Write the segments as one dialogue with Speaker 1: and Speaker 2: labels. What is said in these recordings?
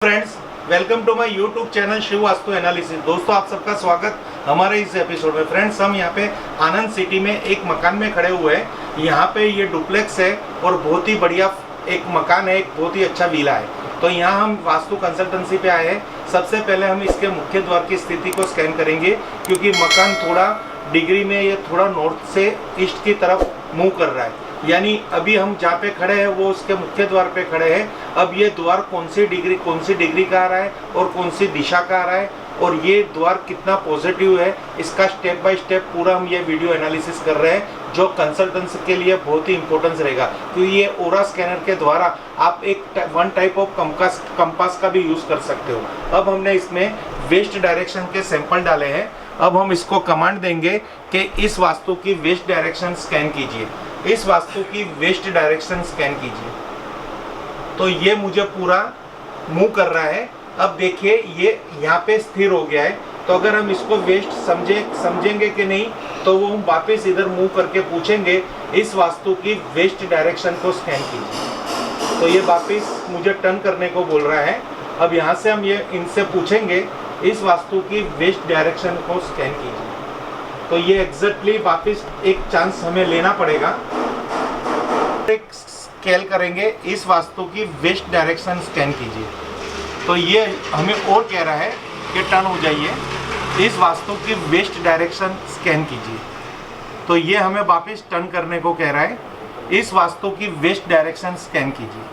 Speaker 1: Friends, welcome to my YouTube channel Shiv Vastu analysis. दोस्तों, आप सबका स्वागत हमारे इस एपिसोड में। फ्रेंड्स, हम यहाँ पे आनंद सिटी में एक मकान में खड़े हुए हैं। यहाँ पे ये डुप्लेक्स है और बहुत ही बढ़िया एक मकान है, एक बहुत ही अच्छा विला है। तो यहाँ हम वास्तु कंसल्टेंसी पे आए हैं। सबसे पहले हम इसके मुख्य द्वार की स्थिति को स्कैन करेंगे, क्योंकि मकान थोड़ा डिग्री में ये थोड़ा नॉर्थ से ईस्ट की तरफ मूव कर रहा है। यानी अभी हम जहाँ पे खड़े हैं वो उसके मुख्य द्वार पे खड़े हैं। अब ये द्वार कौन सी डिग्री का आ रहा है और कौन सी दिशा का आ रहा है और ये द्वार कितना पॉजिटिव है, इसका स्टेप बाय स्टेप पूरा हम ये वीडियो एनालिसिस कर रहे हैं, जो कंसल्टेंस के लिए बहुत ही इंपॉर्टेंस रहेगा। क्योंकि ये ओरा स्कैनर के द्वारा आप वन टाइप ऑफ कंपास का भी यूज़ कर सकते हो। अब हमने इसमें वेस्ट डायरेक्शन के सैंपल डाले हैं। अब हम इसको कमांड देंगे कि इस वास्तु की वेस्ट डायरेक्शन स्कैन कीजिए, इस वास्तु की वेस्ट डायरेक्शन स्कैन कीजिए। तो ये मुझे पूरा मूव कर रहा है। अब देखिए ये यहाँ पे स्थिर हो गया है। तो अगर हम इसको वेस्ट समझेंगे कि नहीं, तो वो हम वापस इधर मूव करके पूछेंगे इस वास्तु की वेस्ट डायरेक्शन को स्कैन कीजिए। तो ये वापस मुझे टर्न करने को बोल रहा है। अब यहाँ से हम ये इनसे पूछेंगे इस वास्तु की वेस्ट डायरेक्शन को स्कैन कीजिए। तो ये एग्जैक्टली वापस एक चांस हमें लेना पड़ेगा। एक स्केल करेंगे, इस वास्तु की वेस्ट डायरेक्शन स्कैन कीजिए। तो ये हमें और कह रहा है कि टर्न हो जाइए, इस वास्तु की वेस्ट डायरेक्शन स्कैन कीजिए। तो ये हमें वापस टर्न करने को कह रहा है, इस वास्तु की वेस्ट डायरेक्शन स्कैन कीजिए।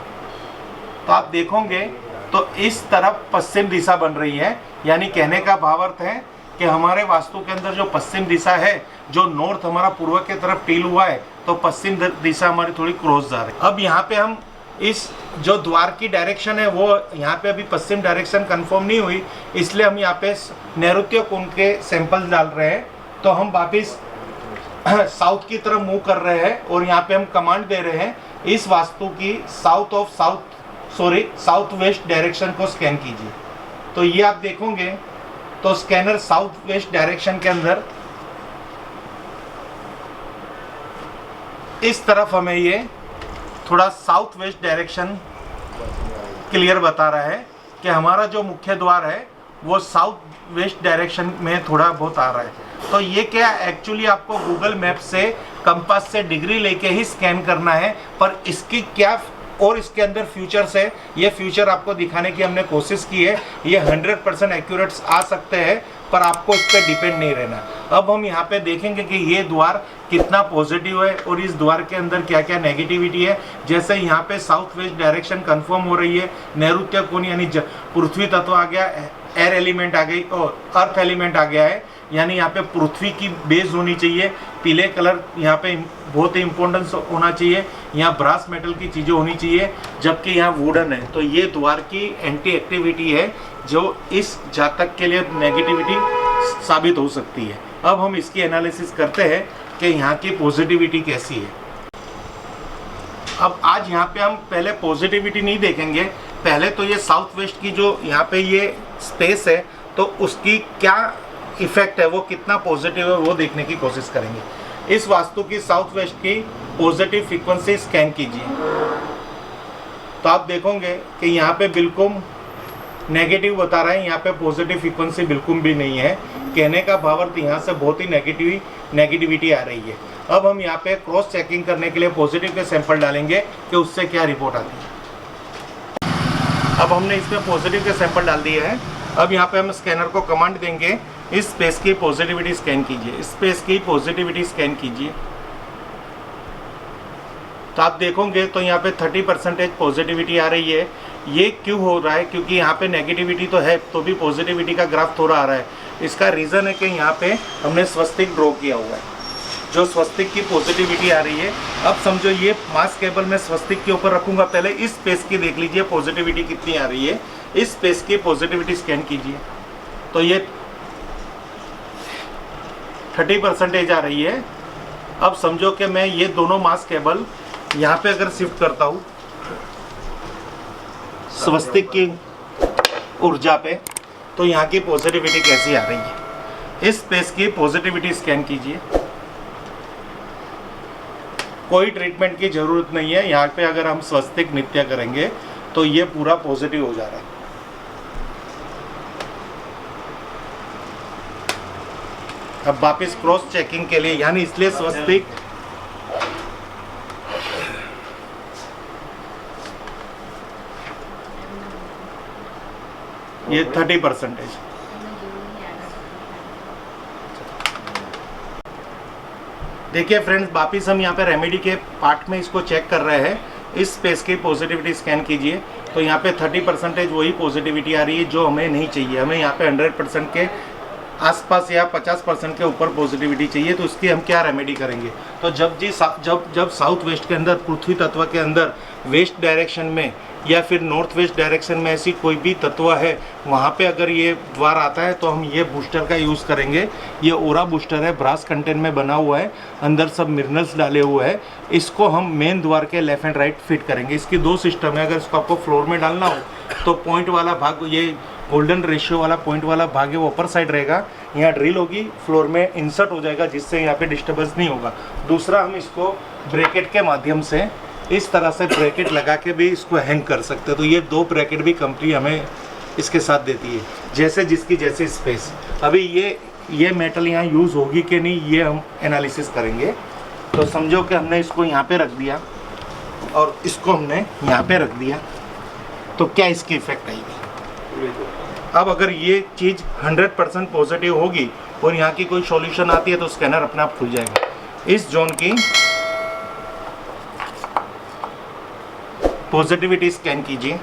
Speaker 1: तो आप देखोगे तो इस तरफ पश्चिम दिशा बन रही है। यानी कहने का भावार्थ है कि हमारे वास्तु के अंदर जो पश्चिम दिशा है, जो नॉर्थ हमारा पूर्व की तरफ टील हुआ है, तो पश्चिम दिशा हमारी थोड़ी क्रॉस जा रही है। अब यहाँ पे हम इस जो द्वार की डायरेक्शन है वो यहाँ पे अभी पश्चिम डायरेक्शन कंफर्म नहीं हुई, इसलिए हम यहाँ पे नैऋत्य कोण के सैंपल डाल रहे हैं। तो हम वापिस साउथ की तरफ मूव कर रहे हैं और यहाँ पे हम कमांड दे रहे हैं इस वास्तु की साउथ वेस्ट डायरेक्शन को स्कैन कीजिए। तो ये आप देखोगे तो स्कैनर साउथ वेस्ट डायरेक्शन के अंदर इस तरफ हमें ये थोड़ा साउथ वेस्ट डायरेक्शन क्लियर बता रहा है कि हमारा जो मुख्य द्वार है वो साउथ वेस्ट डायरेक्शन में थोड़ा बहुत आ रहा है। तो ये क्या एक्चुअली आपको गूगल मैप से कंपास से डिग्री लेके ही स्कैन करना है, पर इसकी क्या और इसके अंदर फ्यूचर्स है, ये फ्यूचर आपको दिखाने की हमने कोशिश की है। ये 100% एक्यूरेट आ सकते हैं, पर आपको इस पर डिपेंड नहीं रहना। अब हम यहाँ पे देखेंगे कि ये द्वार कितना पॉजिटिव है और इस द्वार के अंदर क्या क्या नेगेटिविटी है। जैसे यहाँ पे साउथ वेस्ट डायरेक्शन कंफर्म हो रही है, नैऋत्य कोण यानी पृथ्वी तत्व आ गया, एयर एलिमेंट आ गई और अर्थ एलिमेंट आ गया है। यानी यहाँ पे पृथ्वी की बेस होनी चाहिए, पीले कलर यहाँ पे बहुत ही इंपॉर्टेंस होना चाहिए, यहाँ ब्रास मेटल की चीज़ें होनी चाहिए, जबकि यहाँ वुडन है। तो ये द्वार की एंटी एक्टिविटी है जो इस जातक के लिए नेगेटिविटी साबित हो सकती है। अब हम इसकी एनालिसिस करते हैं कि यहाँ की पॉजिटिविटी कैसी है। अब आज यहाँ पे हम पहले पॉजिटिविटी नहीं देखेंगे, पहले तो ये साउथ वेस्ट की जो यहाँ पे ये स्पेस है तो उसकी क्या इफेक्ट है, वो कितना पॉजिटिव है वो देखने की कोशिश करेंगे। इस वास्तु की साउथ वेस्ट की पॉजिटिव फ्रीक्वेंसी स्कैन कीजिए। तो आप देखोगे कि यहाँ पे बिल्कुल नेगेटिव बता रहा है, यहाँ पे पॉजिटिव फ्रीक्वेंसी बिल्कुल भी नहीं है। कहने का भावार्थ यहाँ से बहुत ही नेगेटिविटी आ रही है। अब हम यहाँ पे क्रॉस चेकिंग करने के लिए पॉजिटिव के सैंपल डालेंगे कि उससे क्या रिपोर्ट आती है। अब हमने इसमें पॉजिटिव के सैंपल डाल दिए हैं। अब यहाँ पे हम स्कैनर को कमांड देंगे इस स्पेस की पॉजिटिविटी स्कैन कीजिए, इस स्पेस की पॉजिटिविटी स्कैन कीजिए। तो आप देखोगे तो यहाँ पे 30% पॉजिटिविटी आ रही है। ये क्यों हो रहा है? क्योंकि यहाँ पे नेगेटिविटी तो है, तो भी पॉजिटिविटी का ग्राफ थोड़ा आ रहा है। इसका रीज़न है कि यहाँ पे हमने स्वस्तिक ड्रॉ किया हुआ है, जो स्वस्तिक की पॉजिटिविटी आ रही है। अब समझो ये मास केबल में स्वस्तिक के ऊपर रखूँगा, पहले इस स्पेस की देख लीजिए पॉजिटिविटी कितनी आ रही है। इस स्पेस की पॉजिटिविटी स्कैन कीजिए तो ये 30% आ रही है। अब समझो कि मैं ये दोनों मास केबल यहाँ पे अगर शिफ्ट करता हूँ स्वस्तिक की ऊर्जा पे, तो यहाँ की पॉजिटिविटी कैसी आ रही है। इस स्पेस की पॉजिटिविटी स्कैन कीजिए। कोई ट्रीटमेंट की ज़रूरत नहीं है। यहाँ पे अगर हम स्वस्तिक नृत्य करेंगे तो ये पूरा पॉजिटिव हो जा रहा है। अब वापस क्रॉस चेकिंग के लिए, यानी इसलिए स्वस्तिक ये 30%। देखिए फ्रेंड्स, वापिस हम यहाँ पे रेमेडी के पार्ट में इसको चेक कर रहे हैं। इस स्पेस की पॉजिटिविटी स्कैन कीजिए तो यहाँ पे 30% वही पॉजिटिविटी आ रही है जो हमें नहीं चाहिए। हमें यहाँ पे 100% के आसपास या 50% के ऊपर पॉजिटिविटी चाहिए। तो इसकी हम क्या रेमेडी करेंगे, तो जब साउथ वेस्ट के अंदर, पृथ्वी तत्व के अंदर वेस्ट डायरेक्शन में या फिर नॉर्थ वेस्ट डायरेक्शन में ऐसी कोई भी तत्व है, वहाँ पे अगर ये द्वार आता है तो हम ये बूस्टर का यूज़ करेंगे। ये ओरा बूस्टर है, ब्रास कंटेंट में बना हुआ है, अंदर सब मिनरल्स डाले हुए हैं। इसको हम मेन द्वार के लेफ्ट एंड राइट फिट करेंगे। इसकी 2 सिस्टम है। अगर इसको आपको फ्लोर में डालना हो तो पॉइंट वाला भाग, ये गोल्डन रेशियो वाला पॉइंट वाला भाग है वो अपर साइड रहेगा, यहाँ ड्रिल होगी, फ्लोर में इंसर्ट हो जाएगा जिससे यहाँ पे डिस्टर्बेंस नहीं होगा। दूसरा, हम इसको ब्रैकेट के माध्यम से इस तरह से ब्रैकेट लगा के भी इसको हैंग कर सकते हैं। तो ये 2 ब्रैकेट भी कंपनी हमें इसके साथ देती है, जैसे जिसकी जैसे स्पेस। अभी ये मेटल यहाँ यूज़ होगी कि नहीं, ये हम एनालिसिस करेंगे। तो समझो कि हमने इसको यहाँ पे रख दिया और इसको हमने यहाँ पे रख दिया, तो क्या इसकी इफेक्ट आएगी। अब अगर ये चीज़ 100% पॉजिटिव होगी और यहाँ की कोई सॉल्यूशन आती है तो स्कैनर अपने आप खुल जाएगा। इस जोन की पॉजिटिविटी स्कैन कीजिए,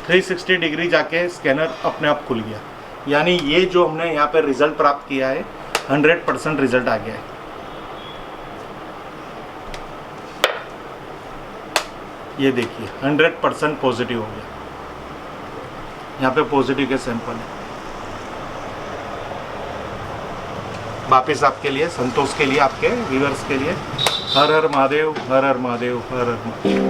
Speaker 1: 360 डिग्री जाके स्कैनर अपने आप खुल गया। यानी ये जो हमने यहाँ पे रिजल्ट प्राप्त किया है, 100% रिजल्ट आ गया है। ये देखिए 100% पॉजिटिव हो गया। यहाँ पे पॉजिटिव के सैंपल है। वापिस आपके लिए, संतोष के लिए, आपके व्यूअर्स के लिए, हर हर महादेव, हर हर महादेव, हर हर महादेव।